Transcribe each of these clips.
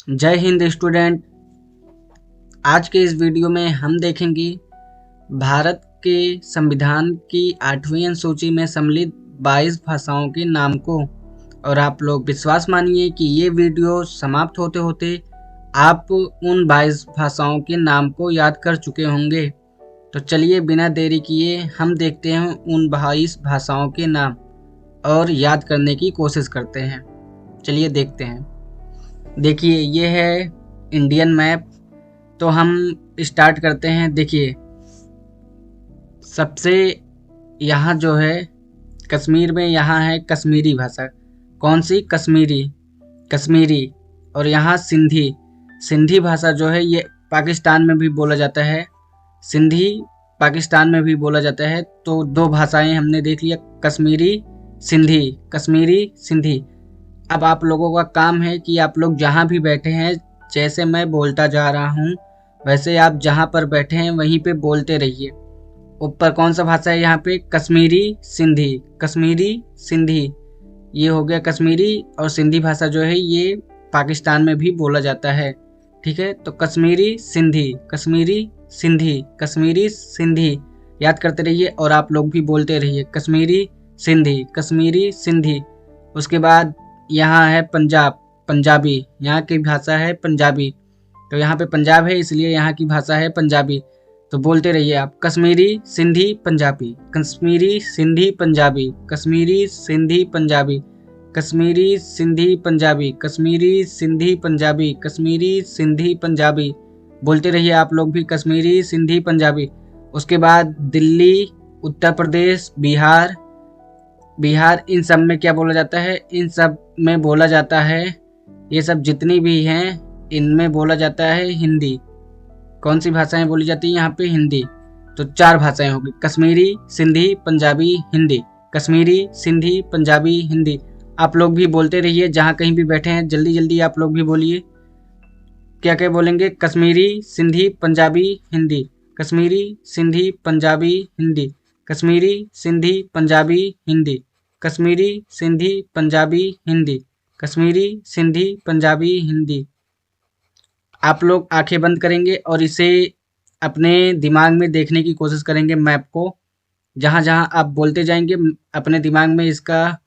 जय हिंद स्टूडेंट। आज के इस वीडियो में हम देखेंगे भारत के संविधान की 8वीं अनुसूची में सम्मिलित 22 भाषाओं के नाम को। और आप लोग विश्वास मानिए कि ये वीडियो समाप्त होते होते आप उन 22 भाषाओं के नाम को याद कर चुके होंगे। तो चलिए बिना देरी किए हम देखते हैं उन 22 भाषाओं के नाम और याद करने की कोशिश करते हैं। चलिए देखते हैं। देखिए ये है इंडियन मैप। तो हम स्टार्ट करते हैं। देखिए सबसे यहाँ जो है कश्मीर में यहाँ है कश्मीरी भाषा। कौन सी? कश्मीरी। और यहाँ सिंधी भाषा जो है ये पाकिस्तान में भी बोला जाता है। सिंधी पाकिस्तान में भी बोला जाता है। तो दो भाषाएं हमने देख लिया, कश्मीरी सिंधी। अब आप लोगों का काम है कि आप लोग जहाँ भी बैठे हैं, जैसे मैं बोलता जा रहा हूँ वैसे आप जहाँ पर बैठे हैं वहीं पे बोलते रहिए। ऊपर कौन सा भाषा है? यहाँ पे कश्मीरी सिंधी। ये हो गया कश्मीरी। और सिंधी भाषा जो है ये पाकिस्तान में भी बोला जाता है। ठीक है, तो कश्मीरी सिंधी याद करते रहिए और आप लोग भी बोलते रहिए कश्मीरी सिंधी। उसके बाद यहाँ है पंजाबी। यहाँ की भाषा है पंजाबी। तो यहाँ पे पंजाब है इसलिए यहाँ की भाषा है पंजाबी। तो बोलते रहिए आप कश्मीरी सिंधी पंजाबी। बोलते रहिए आप लोग भी कश्मीरी सिंधी पंजाबी। उसके बाद दिल्ली, उत्तर प्रदेश, बिहार इन सब में क्या बोला जाता है? इन सब में बोला जाता है, ये सब जितनी भी हैं इनमें बोला जाता है हिंदी। कौन सी भाषाएं बोली जाती हैं यहाँ पे? हिंदी। तो 4 भाषाएं होगी, कश्मीरी सिंधी पंजाबी हिंदी। आप लोग भी बोलते रहिए जहाँ कहीं भी बैठे हैं, जल्दी आप लोग भी बोलिए। क्या क्या बोलेंगे? कश्मीरी सिंधी पंजाबी हिंदी। कश्मीरी सिंधी पंजाबी हिंदी। आप लोग आंखें बंद करेंगे और इसे अपने दिमाग में देखने की कोशिश करेंगे मैप को। जहाँ जहाँ आप बोलते जाएंगे अपने दिमाग में इसका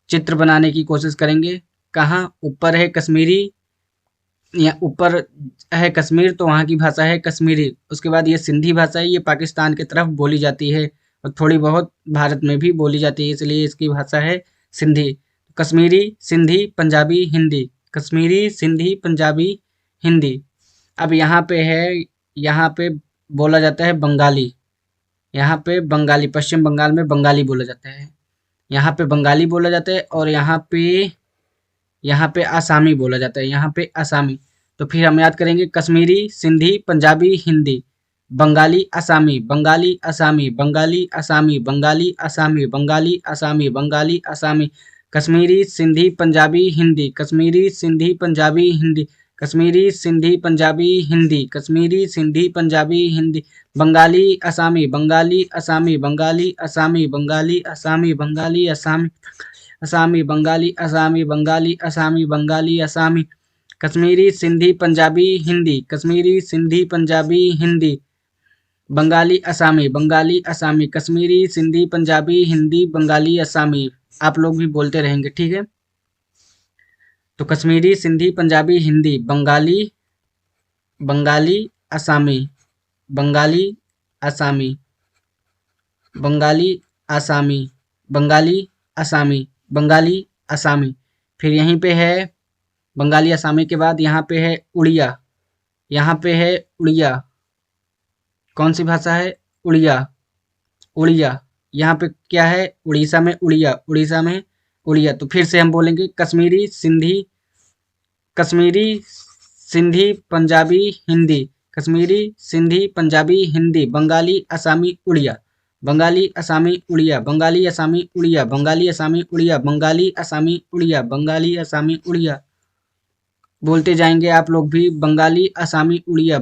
चित्र बनाने की कोशिश करेंगे। कहाँ? ऊपर है कश्मीरी, या ऊपर है कश्मीर तो वहाँ की भाषा है कश्मीरी। उसके बाद ये सिंधी भाषा है, ये पाकिस्तान की तरफ बोली जाती है और थोड़ी बहुत भारत में भी बोली जाती है, इसलिए इसकी भाषा है सिंधी। कश्मीरी सिंधी पंजाबी हिंदी। अब यहाँ पे है, यहाँ पे बोला जाता है बंगाली। पश्चिम बंगाल में बंगाली बोला जाता है। यहाँ पे बंगाली बोला जाता है और यहाँ पे आसामी बोला जाता है। आसामी। तो फिर हम याद करेंगे कश्मीरी सिंधी पंजाबी हिंदी, बंगाली आसामी। कश्मीरी सिंधी पंजाबी हिंदी। बंगाली आसामी। कश्मीरी सिंधी पंजाबी हिंदी। बंगाली आसामी। कश्मीरी सिंधी पंजाबी हिंदी, बंगाली आसामी। आप लोग भी बोलते रहेंगे, ठीक है? तो कश्मीरी सिंधी पंजाबी हिंदी, बंगाली आसामी। बंगाली आसामी। फिर यहीं पे है बंगाली आसामी के बाद यहाँ पे है उड़िया। कौन सी भाषा है? उड़िया। यहाँ पे क्या है? उड़ीसा में उड़िया। तो फिर से हम बोलेंगे कश्मीरी सिंधी पंजाबी हिंदी, बंगाली आसामी उड़िया। बोलते जाएंगे आप लोग भी बंगाली आसामी उड़िया।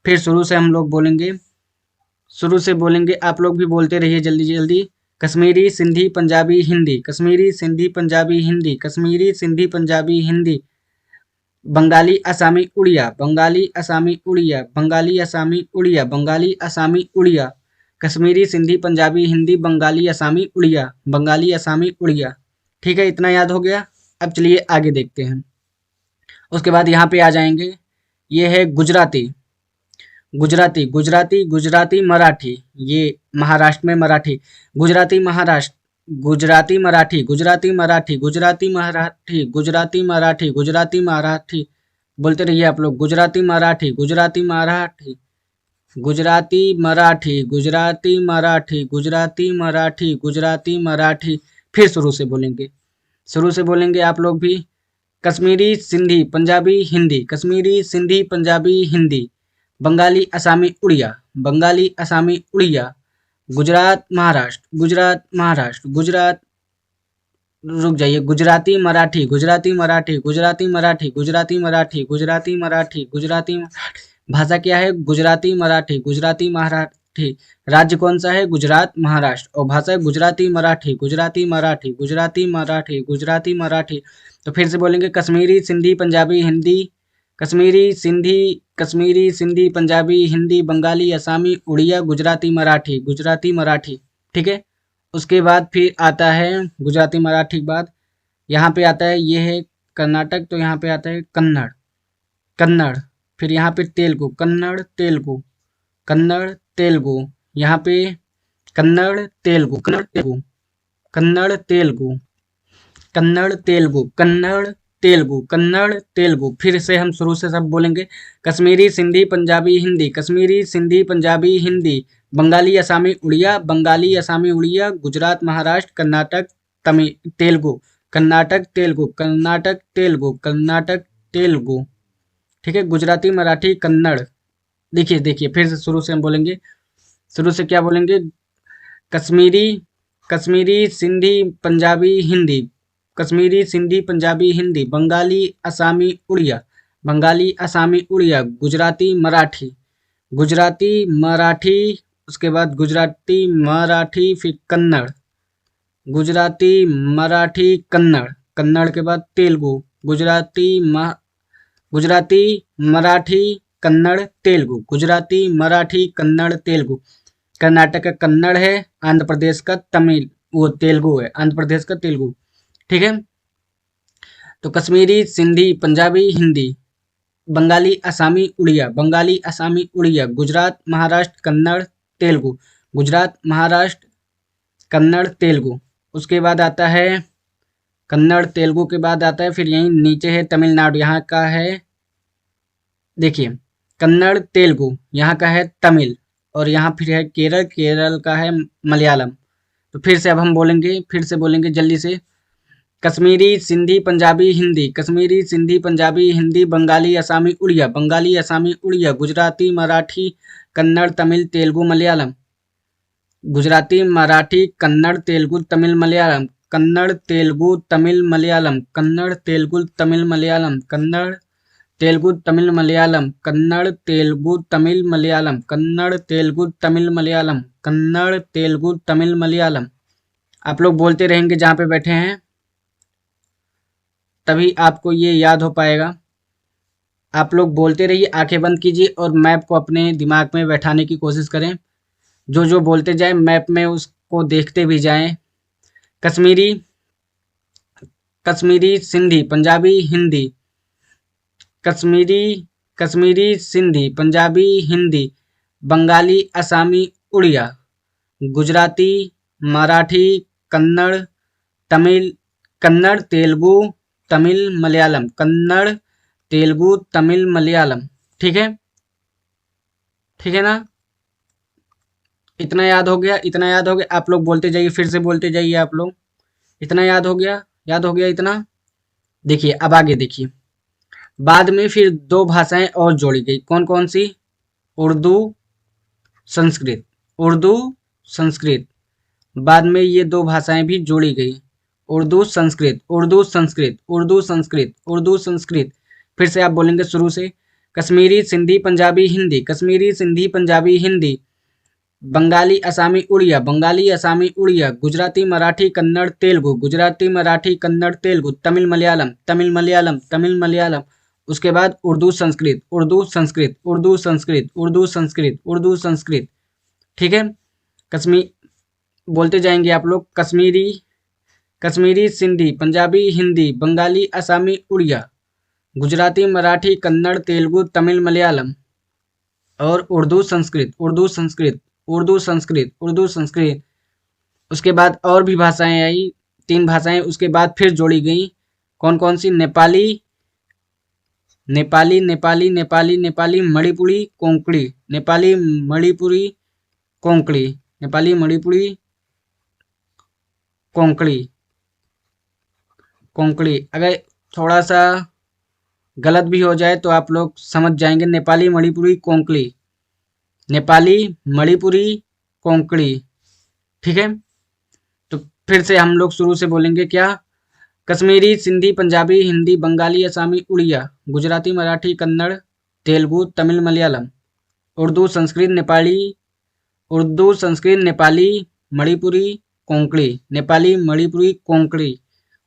फिर शुरू से हम लोग बोलेंगे शुरू से बोलेंगे, आप लोग भी बोलते रहिए जल्दी जल्दी। कश्मीरी, सिंधी, पंजाबी, हिंदी। कश्मीरी, सिंधी, पंजाबी, हिंदी। कश्मीरी, सिंधी, पंजाबी, हिंदी। बंगाली, असामी, उड़िया। बंगाली, असामी, उड़िया। बंगाली, असामी, उड़िया। बंगाली, असामी, उड़िया। कश्मीरी, सिंधी, पंजाबी, हिंदी, बंगाली, असामी, उड़िया। बंगाली, असामी, उड़िया। ठीक है, इतना याद हो गया। अब चलिए आगे देखते हैं। उसके बाद यहाँ पे आ जाएंगे, ये है गुजराती। गुजराती, गुजराती, गुजराती, मराठी। ये महाराष्ट्र में मराठी। गुजराती, महाराष्ट्र। गुजराती, मराठी, गुजराती, मराठी, गुजराती, मराठी, गुजराती, मराठी, गुजराती, मराठी। बोलते रहिए आप लोग। गुजराती, मराठी, गुजराती, मराठी, गुजराती, मराठी, गुजराती, मराठी, गुजराती, मराठी, गुजराती, मराठी। फिर शुरू से बोलेंगे, शुरू से बोलेंगे आप लोग भी। कश्मीरी, सिंधी, पंजाबी, हिंदी। कश्मीरी, सिंधी, पंजाबी, हिंदी। बंगाली, असामी, उड़िया। बंगाली, असामी, उड़िया। गुजरात, महाराष्ट्र। गुजरात, महाराष्ट्र। गुजरात, रुक जाइए। गुजराती, मराठी, गुजराती, मराठी, गुजराती, मराठी, गुजराती, मराठी, गुजराती, मराठी, गुजराती, भाषा क्या है? गुजराती, मराठी, गुजराती, मराठी। राज्य कौन सा है? गुजरात, महाराष्ट्र। और भाषा है गुजराती, मराठी, गुजराती, मराठी, गुजराती, मराठी, गुजराती, मराठी। तो फिर से बोलेंगे, कश्मीरी, सिंधी, पंजाबी, हिंदी। कश्मीरी, सिंधी, कश्मीरी, सिंधी, पंजाबी, हिंदी, बंगाली, असामी, उड़िया, गुजराती, मराठी, गुजराती, मराठी। ठीक है। उसके बाद फिर आता है गुजराती, मराठी के बाद यहाँ पे आता है, ये है कर्नाटक, तो यहाँ पे आता है कन्नड़। कन्नड़। फिर यहाँ पे तेलुगु। कन्नड़, तेलुगु। कन्नड़, तेलुगु। यहाँ पे कन्नड़, तेलुगु। कन्नड़, तेलुगु। कन्नड़, तेलुगु। कन्नड़, तेलुगु। कन्नड़, तेलुगु। कन्नड़, तेलुगु। फिर से हम शुरू से सब बोलेंगे। कश्मीरी, सिंधी, पंजाबी, हिंदी। कश्मीरी, सिंधी, पंजाबी, हिंदी। बंगाली, असामी, उड़िया। बंगाली, असामी, उड़िया। गुजरात, महाराष्ट्र, कर्नाटक, तमिल, तेलुगु। कर्नाटक, तेलुगु। कर्नाटक, तेलुगु। कर्नाटक, तेलुगु। ठीक है। गुजराती, मराठी, कन्नड़। देखिए देखिए, फिर से शुरू से हम बोलेंगे। शुरू से क्या बोलेंगे? कश्मीरी, कश्मीरी, सिंधी, पंजाबी, हिंदी। कश्मीरी, सिंधी, पंजाबी, हिंदी। बंगाली, असामी, उड़िया। बंगाली, असामी, उड़िया। गुजराती, मराठी। गुजराती, मराठी। उसके बाद गुजराती, मराठी, फिर कन्नड़। गुजराती, मराठी, कन्नड़। कन्नड़ के बाद तेलुगु। गुजराती, गुजराती, मराठी, कन्नड़, तेलुगु। गुजराती, मराठी, कन्नड़, तेलुगु। कर्नाटक का कन्नड़ है, आंध्र प्रदेश का तमिल, वो तेलुगु है, आंध्र प्रदेश का तेलुगु। ठीक है। तो कश्मीरी, सिंधी, पंजाबी, हिंदी। बंगाली, असामी, उड़िया। बंगाली, असामी, उड़िया। गुजरात, महाराष्ट्र, कन्नड़, तेलुगु। गुजरात, महाराष्ट्र, कन्नड़, तेलुगु। उसके बाद आता है कन्नड़, तेलुगु के बाद आता है, फिर यहीं नीचे है तमिलनाडु, यहाँ का है, देखिए, कन्नड़, तेलुगु, यहाँ का है तमिल, और यहाँ फिर है केरल, केरल का है मलयालम। तो फिर से अब हम बोलेंगे, फिर से बोलेंगे जल्दी से। कश्मीरी, सिंधी, पंजाबी, हिंदी। कश्मीरी, सिंधी, पंजाबी, हिंदी। बंगाली, असामी, उड़िया। बंगाली, असामी, उड़िया। गुजराती, मराठी, कन्नड़, तमिल, तेलुगु, मलयालम। गुजराती, मराठी, कन्नड़, तेलुगु, तमिल, मलयालम। कन्नड़, तेलुगु, तमिल, मलयालम। कन्नड़, तेलुगु, तमिल, मलयालम। कन्नड़, तेलुगु, तमिल, मलयालम। कन्नड़, तेलुगु, तमिल, मलयालम। कन्नड़, तेलुगु, तमिल, मलयालम। कन्नड़, तेलुगु, तमिल, मलयालम। आप लोग बोलते रहेंगे जहाँ पे बैठे हैं, तभी आपको ये याद हो पाएगा। आप लोग बोलते रहिए, आंखें बंद कीजिए और मैप को अपने दिमाग में बैठाने की कोशिश करें। जो जो बोलते जाएं मैप में उसको देखते भी जाएं। कश्मीरी, कश्मीरी, सिंधी, पंजाबी, हिंदी। कश्मीरी, कश्मीरी, सिंधी, पंजाबी, हिंदी। बंगाली, असामी, उड़िया। गुजराती, मराठी, कन्नड़, तमिल, कन्नड़, तेलुगु, तमिल, मलयालम। कन्नड़, तेलुगु, तमिल, मलयालम। ठीक है, ठीक है ना? इतना याद हो गया, इतना याद हो गया। आप लोग बोलते जाइए, फिर से बोलते जाइए आप लोग। इतना याद हो गया, याद हो गया इतना? देखिए अब आगे देखिए। बाद में फिर दो भाषाएं और जोड़ी गई, कौन कौन सी? उर्दू, संस्कृत। उर्दू, संस्कृत। बाद में ये दो भाषाएं भी जोड़ी गई, उर्दू, संस्कृत, उर्दू, संस्कृत, उर्दू, संस्कृत, उर्दू, संस्कृत। फिर से आप बोलेंगे शुरू से। कश्मीरी, सिंधी, पंजाबी, हिंदी। कश्मीरी, सिंधी, पंजाबी, हिंदी। बंगाली असामी उड़िया, बंगाली असामी उड़िया, गुजराती मराठी कन्नड़ तेलुगु, गुजराती मराठी कन्नड़ तेलुगु, तमिल मलयालम, तमिल मलयालम, तमिल मलयालम। उसके बाद उर्दू संस्कृत, उर्दू संस्कृत, उर्दू संस्कृत, उर्दू संस्कृत, उर्दू संस्कृत। ठीक है। कश्मीर बोलते जाएंगे आप लोग। कश्मीरी, कश्मीरी सिंधी, पंजाबी हिंदी, बंगाली असामी उड़िया, गुजराती मराठी कन्नड़ तेलुगु तमिल मलयालम और उर्दू संस्कृत, उर्दू संस्कृत, उर्दू संस्कृत, उर्दू संस्कृत। उसके बाद और भी भाषाएं आई, 3 भाषाएं उसके बाद फिर जोड़ी गई। कौन कौन सी? नेपाली, नेपाली, नेपाली, नेपाली, नेपाली, मणिपुरी, कोंकणी, नेपाली, मणिपुरी, कोंकणी, नेपाली, मणिपुरी, कोंकणी, कोंकणी। अगर थोड़ा सा गलत भी हो जाए तो आप लोग समझ जाएंगे। नेपाली, मणिपुरी, कोंकणी, नेपाली, मणिपुरी, कोंकणी। ठीक है। तो फिर से हम लोग शुरू से बोलेंगे। क्या? कश्मीरी, सिंधी, पंजाबी, हिंदी, बंगाली, असामी, उड़िया, गुजराती, मराठी, कन्नड़, तेलुगु, तमिल, मलयालम, उर्दू, संस्कृत, नेपाली, उर्दू, संस्कृत, नेपाली, मणिपुरी, कोंकणी, नेपाली, मणिपुरी, कोंकणी।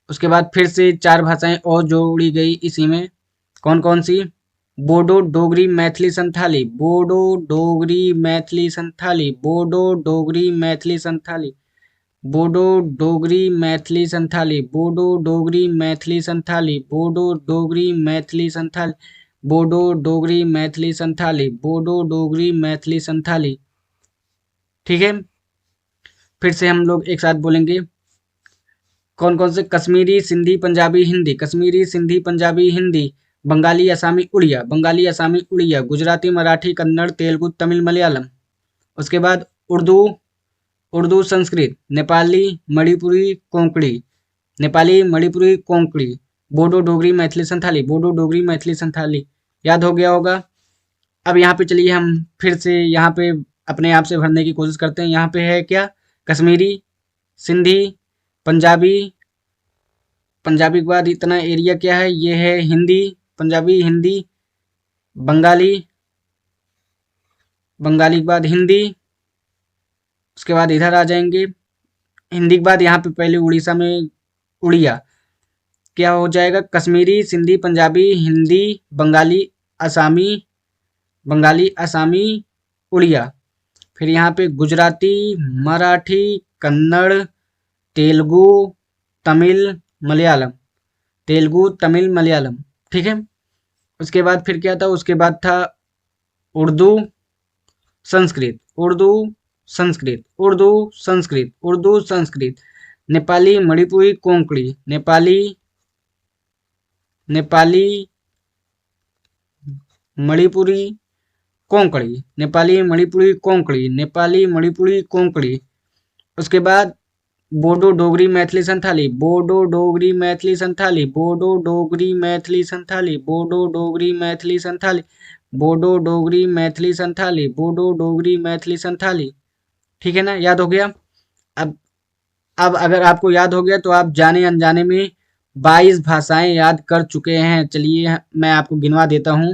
उसके बाद फिर से 4 भाषाएं और जोड़ी गई इसी में। कौन कौन सी? बोडो, डोगरी, मैथिली, संथाली, बोडो, डोगरी, मैथिली, संथाली, बोडो, डोगरी, मैथिली, संथाली, बोडो, डोगरी, मैथिली, संथाली, बोडो, डोगरी, मैथिली, संथाली, बोडो, डोगरी, मैथिली, संथाली, बोडो, डोगरी, मैथिली, संथाली, बोडो, डोगरी, मैथिली, संथाली। ठीक है। फिर से हम लोग एक साथ बोलेंगे। कौन कौन से? कश्मीरी, सिंधी, पंजाबी, हिंदी, कश्मीरी, सिंधी, पंजाबी, हिंदी, बंगाली, असामी, उड़िया, बंगाली, असामी, उड़िया, गुजराती, मराठी, कन्नड़, तेलुगु, तमिल, मलयालम। उसके बाद उर्दू, उर्दू, संस्कृत, नेपाली, मणिपुरी, कोंकणी, नेपाली, मणिपुरी, कोंकणी, बोडो, डोगरी, मैथिली, संथाली, बोडो, डोगरी, मैथिली, संथाली। याद हो गया होगा। अब यहाँ पे चलिए हम फिर से यहाँ पे अपने आप से भरने की कोशिश करते हैं। यहाँ पे है क्या? कश्मीरी, सिंधी, पंजाबी, पंजाबी के बाद इतना एरिया क्या है? ये है हिंदी, पंजाबी, हिंदी, बंगाली, बंगाली के बाद हिंदी। उसके बाद इधर आ जाएंगे। हिंदी के बाद यहाँ पे पहले उड़ीसा में उड़िया। क्या हो जाएगा? कश्मीरी, सिंधी, पंजाबी, हिंदी, बंगाली, असामी, बंगाली, असामी, उड़िया। फिर यहाँ पे गुजराती, मराठी, कन्नड़, तेलुगु, तमिल, मलयालम, तेलुगु, तमिल, मलयालम। ठीक है। उसके बाद फिर क्या था? उसके बाद था उर्दू, संस्कृत, उर्दू, संस्कृत, उर्दू, संस्कृत, उर्दू, संस्कृत, नेपाली, मणिपुरी, कोंकणी, नेपाली, नेपाली, मणिपुरी, कोंकणी, नेपाली, मणिपुरी, कोंकणी, नेपाली, मणिपुरी, कोंकणी। उसके बाद बोडो, डोगरी, मैथिली, संथाली, बोडो, डोगरी, मैथिली, संथाली, बोडो, डोगरी, मैथिली, संथाली, बोडो, डोगरी, मैथिली, संथाली, बोडो, डोगरी, मैथिली, संथाली, बोडो, डोगरी, मैथिली, संथाली। ठीक है ना? याद हो गया। अब अब अगर आपको याद हो गया तो आप जाने अनजाने में 22 भाषाएं याद कर चुके हैं। चलिए मैं आपको गिनवा देता हूं।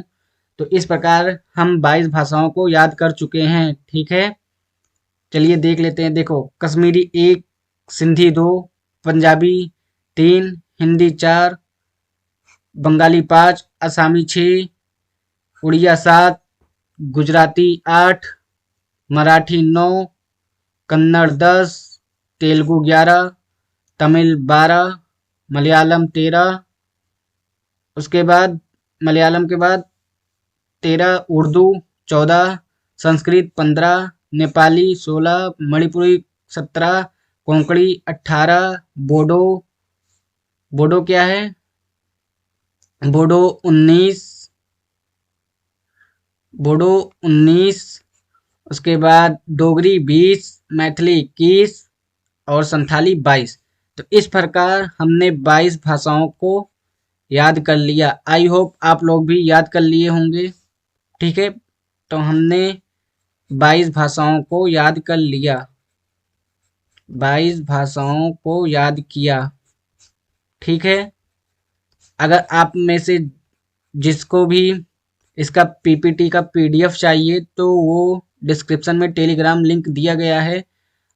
तो इस प्रकार हम 22 भाषाओं को याद कर चुके हैं। ठीक है। चलिए देख लेते हैं। देखो, कश्मीरी 1, सिंधी 2, पंजाबी 3, हिंदी 4, बंगाली 5, असामी 6, उड़िया 7, गुजराती 8, मराठी 9, कन्नड़ 10, तेलुगु 11, तमिल 12, मलयालम 13। उसके बाद मलयालम के बाद 13, उर्दू 14, संस्कृत 15, नेपाली 16, मणिपुरी 17, कोंकणी 18, बोडो, बोडो क्या है? बोडो 19, बोडो 19। उसके बाद डोगरी 20, मैथिली 21 और संथाली 22। तो इस प्रकार हमने 22 भाषाओं को याद कर लिया। आई होप आप लोग भी याद कर लिए होंगे। ठीक है। तो हमने 22 भाषाओं को याद कर लिया, 22 भाषाओं को याद किया। ठीक है। अगर आप में से जिसको भी इसका पीपीटी का पीडीएफ चाहिए तो वो डिस्क्रिप्शन में टेलीग्राम लिंक दिया गया है,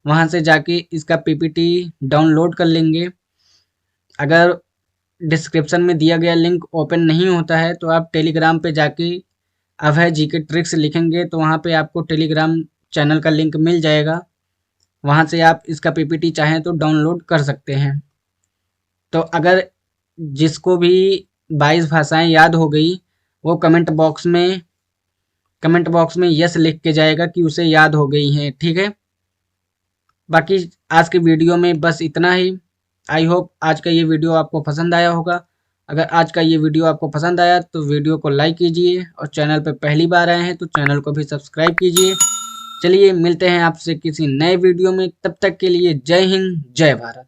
वहाँ से जाके इसका पीपीटी डाउनलोड कर लेंगे। अगर डिस्क्रिप्शन में दिया गया लिंक ओपन नहीं होता है तो आप टेलीग्राम पे जाके अभय जी के ट्रिक्स लिखेंगे तो वहाँ पे आपको टेलीग्राम चैनल का लिंक मिल जाएगा। वहाँ से आप इसका पीपीटी चाहें तो डाउनलोड कर सकते हैं। तो अगर जिसको भी 22 भाषाएं याद हो गई वो कमेंट बॉक्स में यस लिख के जाएगा कि उसे याद हो गई हैं, ठीक है। बाकी आज के वीडियो में बस इतना ही। आई होप आज का ये वीडियो आपको पसंद आया होगा। अगर आज का ये वीडियो आपको पसंद आया तो वीडियो को लाइक कीजिए और चैनल पर पहली बार आए हैं तो चैनल को भी सब्सक्राइब कीजिए। चलिए मिलते हैं आपसे किसी नए वीडियो में, तब तक के लिए जय हिंद जय भारत।